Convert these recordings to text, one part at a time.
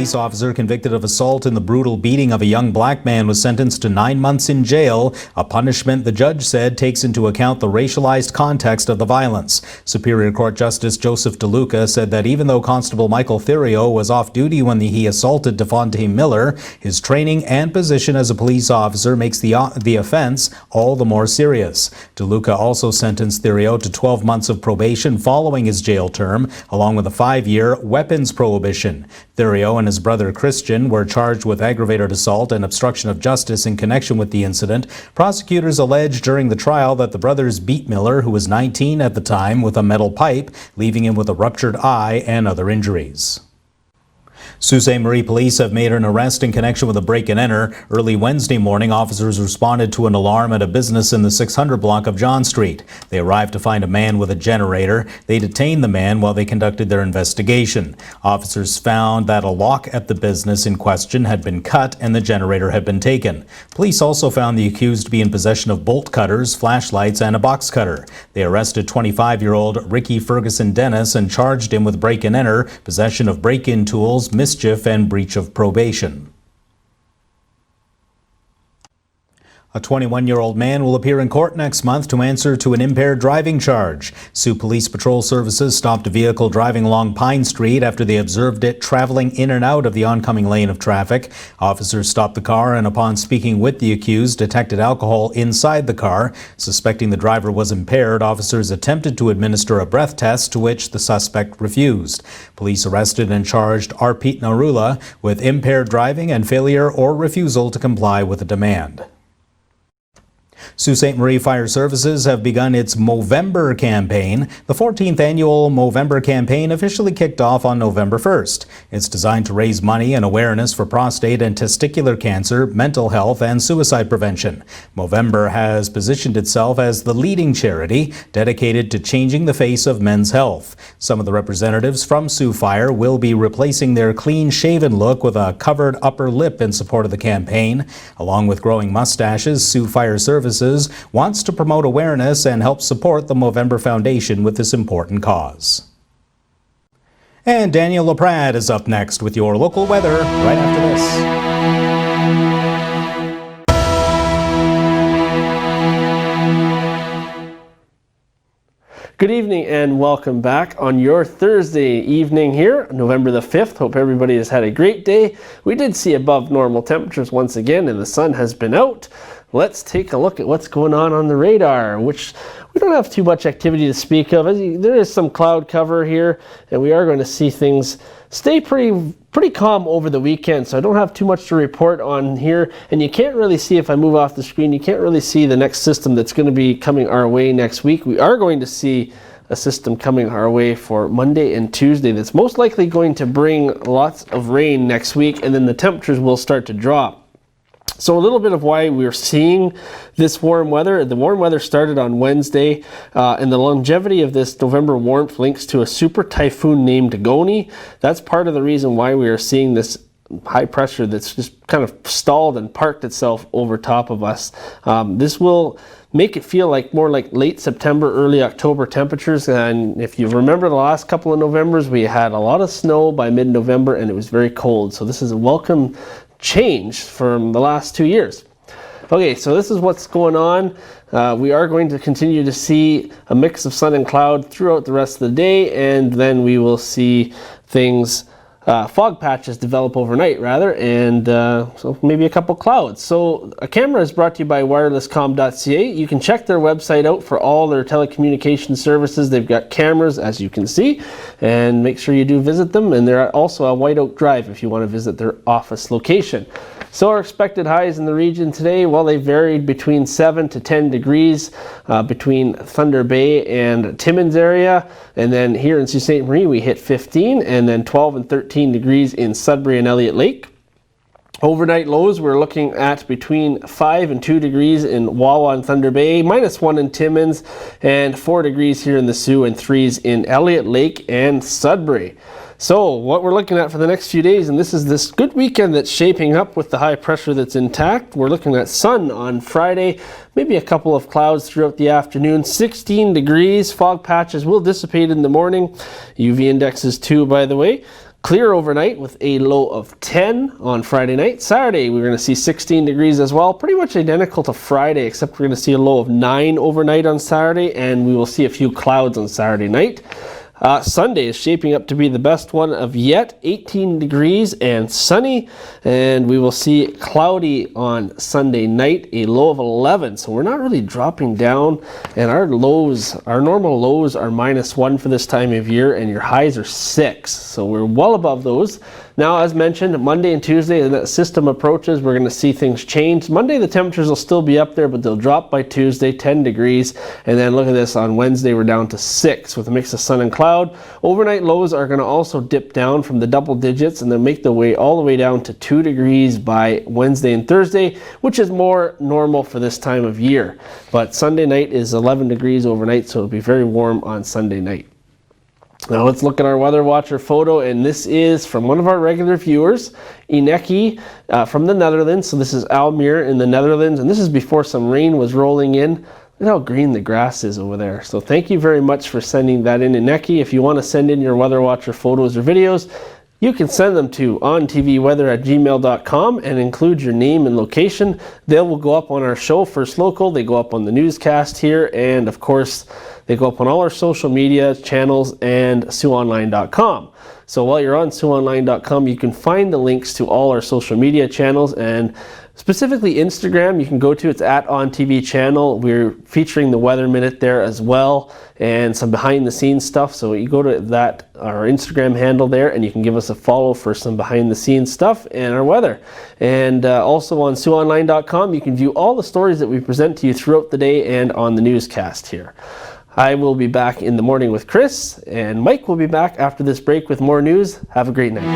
police officer convicted of assault in the brutal beating of a young black man was sentenced to 9 months in jail, a punishment the judge said takes into account the racialized context of the violence. Superior Court Justice Joseph DeLuca said that even though Constable Michael Theriot was off duty when he assaulted Devontae Miller, his training and position as a police officer makes the offense all the more serious. DeLuca also sentenced Theriot to 12 months of probation following his jail term, along with a 5-year weapons prohibition. Theriot and his brother Christian were charged with aggravated assault and obstruction of justice in connection with the incident. Prosecutors alleged during the trial that the brothers beat Miller, who was 19 at the time, with a metal pipe, leaving him with a ruptured eye and other injuries. Sault Ste. Marie police have made an arrest in connection with a break-and-enter. Early Wednesday morning, officers responded to an alarm at a business in the 600 block of John Street. They arrived to find a man with a generator. They detained the man while they conducted their investigation. Officers found that a lock at the business in question had been cut and the generator had been taken. Police also found the accused to be in possession of bolt cutters, flashlights, and a box cutter. They arrested 25-year-old Ricky Ferguson Dennis and charged him with break-and-enter, possession of break-in tools, mischief, and breach of probation. A 21-year-old man will appear in court next month to answer to an impaired driving charge. Sault Police Patrol Services stopped a vehicle driving along Pine Street after they observed it traveling in and out of the oncoming lane of traffic. Officers stopped the car and, upon speaking with the accused, detected alcohol inside the car. Suspecting the driver was impaired, officers attempted to administer a breath test, to which the suspect refused. Police arrested and charged Arpit Narula with impaired driving and failure or refusal to comply with a demand. Sault Ste. Marie Fire Services have begun its Movember campaign. The 14th annual Movember campaign officially kicked off on November 1st. It's designed to raise money and awareness for prostate and testicular cancer, mental health, and suicide prevention. Movember has positioned itself as the leading charity dedicated to changing the face of men's health. Some of the representatives from Sioux Fire will be replacing their clean-shaven look with a covered upper lip in support of the campaign. Along with growing mustaches, Sioux Fire Services wants to promote awareness and help support the Movember Foundation with this important cause. And Daniel LaPrade is up next with your local weather right after this. Good evening and welcome back on your Thursday evening here, November the 5th. Hope everybody has had a great day. We did see above normal temperatures once again and the sun has been out. Let's take a look at what's going on the radar, which we don't have too much activity to speak of. There is some cloud cover here, and we are going to see things stay pretty calm over the weekend, so I don't have too much to report on here. And you can't really see, if I move off the screen, you can't really see the next system that's going to be coming our way next week. We are going to see a system coming our way for Monday and Tuesday that's most likely going to bring lots of rain next week, and then the temperatures will start to drop. So a little bit of why we're seeing this warm weather. The warm weather started on Wednesday, and the longevity of this November warmth links to a super typhoon named Goni. That's part of the reason why we are seeing this high pressure that's just kind of stalled and parked itself over top of us. This will make it feel like more like late September, early October temperatures. And if you remember the last couple of Novembers, we had a lot of snow by mid-November and it was very cold. So this is a welcome change from the last 2 years. Okay, so this is what's going on. We are going to continue to see a mix of sun and cloud throughout the rest of the day, and then we will see things, fog patches develop overnight rather, and so maybe a couple clouds. So a camera is brought to you by wirelesscom.ca. You can check their website out for all their telecommunication services. They've got cameras, as you can see, and make sure you do visit them. And they're also on White Oak Drive if you want to visit their office location. So our expected highs in the region today, well, they varied between 7 to 10 degrees between Thunder Bay and Timmins area. And then here in Sault Ste. Marie, we hit 15, and then 12 and 13 degrees in Sudbury and Elliott Lake. Overnight lows, we're looking at between 5 and 2 degrees in Wawa and Thunder Bay, -1 in Timmins, and 4 degrees here in the Sioux, and 3s in Elliott Lake and Sudbury. So what we're looking at for the next few days, and this is this good weekend that's shaping up with the high pressure that's intact. We're looking at sun on Friday, maybe a couple of clouds throughout the afternoon, 16 degrees, fog patches will dissipate in the morning. UV indexes too, by the way. Clear overnight with a low of 10 on Friday night. Saturday, we're going to see 16 degrees as well. Pretty much identical to Friday, except we're going to see a low of 9 overnight on Saturday, and we will see a few clouds on Saturday night. Sunday is shaping up to be the best one of yet, 18 degrees and sunny, and we will see cloudy on Sunday night, a low of 11. So we're not really dropping down, and our normal lows are -1 for this time of year, and your highs are 6. So we're well above those. Now, as mentioned, Monday and Tuesday, as that system approaches, we're going to see things change. Monday, the temperatures will still be up there, but they'll drop by Tuesday, 10 degrees. And then look at this, on Wednesday, we're down to 6 with a mix of sun and cloud. Overnight lows are going to also dip down from the double digits, and they'll make their way all the way down to 2 degrees by Wednesday and Thursday, which is more normal for this time of year. But Sunday night is 11 degrees overnight, so it'll be very warm on Sunday night. Now let's look at our Weather Watcher photo, and this is from one of our regular viewers, Ineki from the Netherlands. So this is Almere in the Netherlands, and this is before some rain was rolling in. Look how green the grass is over there. So thank you very much for sending that in, Ineki. If you want to send in your Weather Watcher photos or videos, you can send them to ontvweather@gmail.com and include your name and location. They will go up on our show, First Local. They go up on the newscast here, and of course, they go up on all our social media channels and SiouxOnline.com. So while you're on SiouxOnline.com, you can find the links to all our social media channels, and specifically Instagram, you can go to, it's at OnTV channel. We're featuring the Weather Minute there as well, and some behind the scenes stuff. So you go to that, our Instagram handle there, and you can give us a follow for some behind the scenes stuff and our weather. And also on SiouxOnline.com, you can view all the stories that we present to you throughout the day and on the newscast here. I will be back in the morning with Chris, and Mike will be back after this break with more news. Have a great night.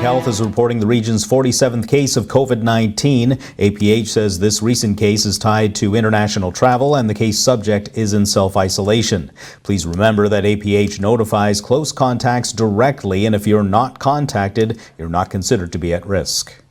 Health is reporting the region's 47th case of COVID-19. APH says this recent case is tied to international travel, and the case subject is in self-isolation. Please remember that APH notifies close contacts directly, and if you're not contacted, you're not considered to be at risk.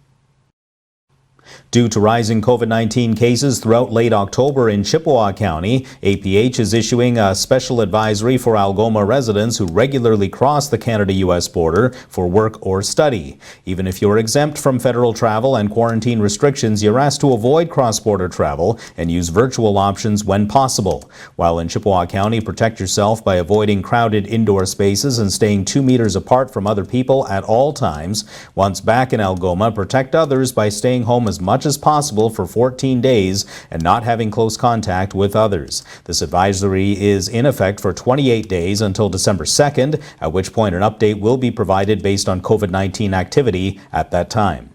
Due to rising COVID-19 cases throughout late October in Chippewa County, APH is issuing a special advisory for Algoma residents who regularly cross the Canada-US border for work or study. Even if you're exempt from federal travel and quarantine restrictions, you're asked to avoid cross-border travel and use virtual options when possible. While in Chippewa County, protect yourself by avoiding crowded indoor spaces and staying 2 meters apart from other people at all times. Once back in Algoma, protect others by staying home as much as possible for 14 days and not having close contact with others. This advisory is in effect for 28 days until December 2nd, at which point an update will be provided based on COVID-19 activity at that time.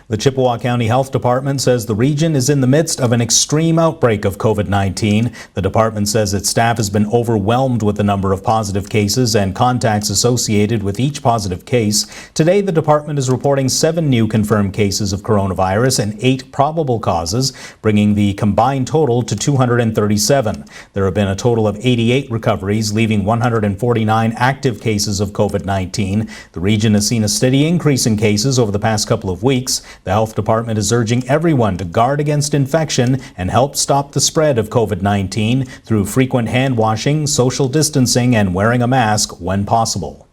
The Chippewa County Health Department says the region is in the midst of an extreme outbreak of COVID-19. The department says its staff has been overwhelmed with the number of positive cases and contacts associated with each positive case. Today, the department is reporting 7 new confirmed cases of coronavirus and 8 probable causes, bringing the combined total to 237. There have been a total of 88 recoveries, leaving 149 active cases of COVID-19. The region has seen a steady increase in cases over the past couple of weeks. The health department is urging everyone to guard against infection and help stop the spread of COVID-19 through frequent hand washing, social distancing, and wearing a mask when possible.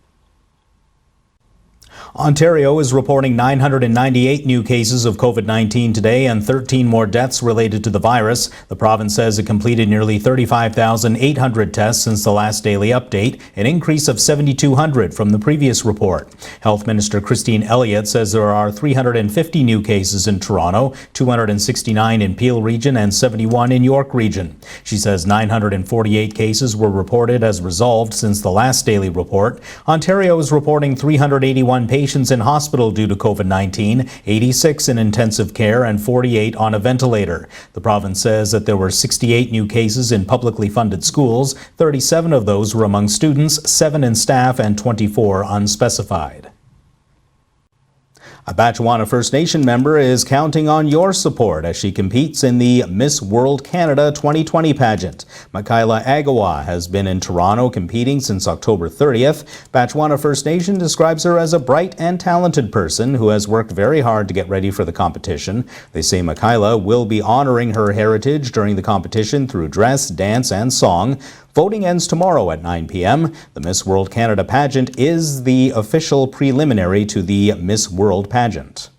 Ontario is reporting 998 new cases of COVID-19 today and 13 more deaths related to the virus. The province says it completed nearly 35,800 tests since the last daily update, an increase of 7,200 from the previous report. Health Minister Christine Elliott says there are 350 new cases in Toronto, 269 in Peel Region, and 71 in York Region. She says 948 cases were reported as resolved since the last daily report. Ontario is reporting 381 patients in hospital due to COVID-19, 86 in intensive care, and 48 on a ventilator. The province says that there were 68 new cases in publicly funded schools. 37 of those were among students, 7 in staff, and 24 unspecified. A Batchewana First Nation member is counting on your support as she competes in the Miss World Canada 2020 pageant. Michaela Agawa has been in Toronto competing since October 30th. Batchewana First Nation describes her as a bright and talented person who has worked very hard to get ready for the competition. They say Michaela will be honoring her heritage during the competition through dress, dance, and song. Voting ends tomorrow at 9 p.m. The Miss World Canada pageant is the official preliminary to the Miss World pageant.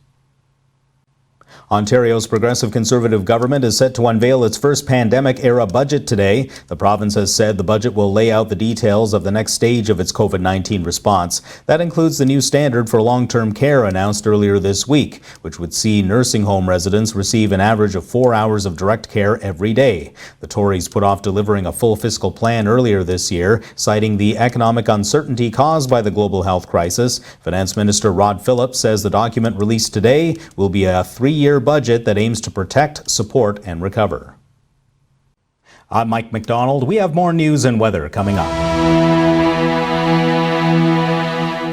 Ontario's Progressive Conservative government is set to unveil its first pandemic-era budget today. The province has said the budget will lay out the details of the next stage of its COVID-19 response. That includes the new standard for long-term care announced earlier this week, which would see nursing home residents receive an average of 4 hours of direct care every day. The Tories put off delivering a full fiscal plan earlier this year, citing the economic uncertainty caused by the global health crisis. Finance Minister Rod Phillips says the document released today will be a 3-year budget that aims to protect, support, and recover. I'm Mike McDonald. We have more news and weather coming up.